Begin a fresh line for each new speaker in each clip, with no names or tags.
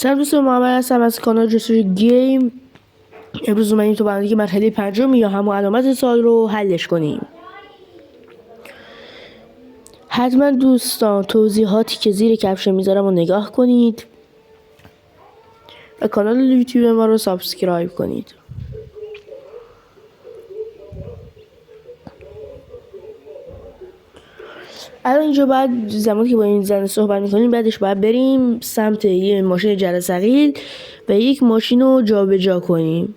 سلام دوستان، محمد هستم از کانال جستجوی گیم. امروز اومدیم تو برنامه مرحله 5 یا همون علامت سوال رو حلش کنیم. حتما دوستان توضیحاتی که زیر کپشن میذارم رو نگاه کنید و کانال یوتیوب ما رو سابسکرایب کنید. الان اینجا بعد زمانی که با این زن صحبت میکنیم بعدش باید بریم سمت یه ماشین جرثقیل و یک ماشین رو جابجا کنیم.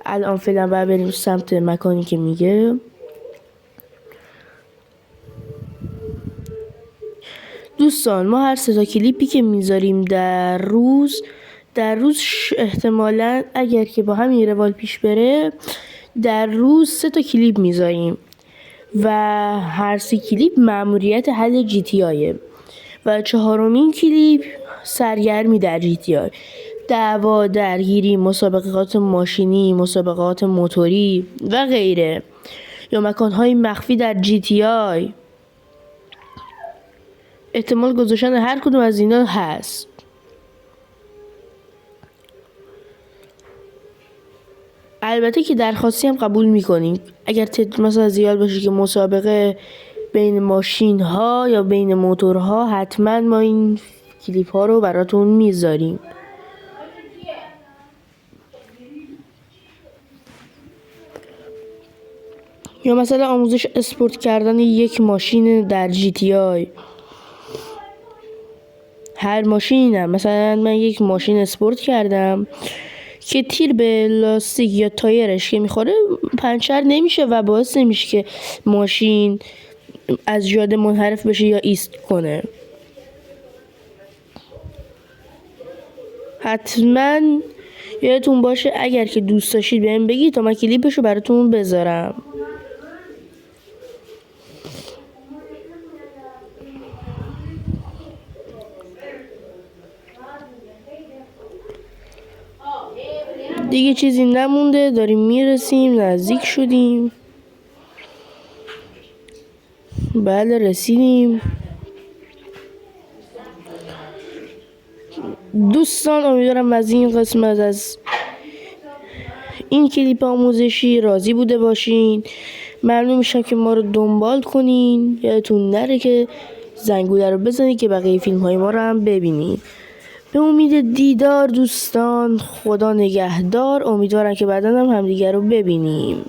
الان فعلا باید بریم سمت مکانی که میگه. دوستان ما هر 3 تا کلیپی که میذاریم در روز احتمالاً اگر که با همین روال پیش بره در روز 3 تا کلیپ میذاریم و هر 3 کلیپ مأموریت حل جی تی آیه و 4مین کلیپ سرگرمی در جی تی آی، دعوا، درگیری، مسابقات ماشینی، مسابقات موتوری و غیره، یا مکانهای مخفی در جی تی آی. احتمال گذاشتن هر کدوم از اینا هست. البته که درخواستی هم قبول میکنیم. اگر تعداد مثلا زیاد باشه که مسابقه بین ماشین ها یا بین موتورها، حتما ما این کلیپ ها رو براتون میذاریم. یا مثلا آموزش اسپورت کردن یک ماشین در جی تی آی. هر ماشینم، مثلا من یک ماشین اسپورت کردم که تیر به لاستیک یا تایرش که میخوره پنچر نمیشه و باعث نمیشه که ماشین از جاده منحرف بشه یا ایست کنه. حتما یادتون باشه اگر که دوست داشتید بهم بگید تا من کلیپشو براتون بذارم. دیگه چیزی نمونده، داریم میرسیم، نزدیک شدیم. بله رسیدیم. دوستان امیدوارم از این قسمت از این کلیپ آموزشی راضی بوده باشین. ممنون میشم که ما رو دنبال کنین. یادتون نره که زنگوله رو بزنید که بقیه فیلم های ما رو هم ببینید. به امید دیدار دوستان، خدا نگهدار. امیدوارم که بعدا هم همدیگر رو ببینیم.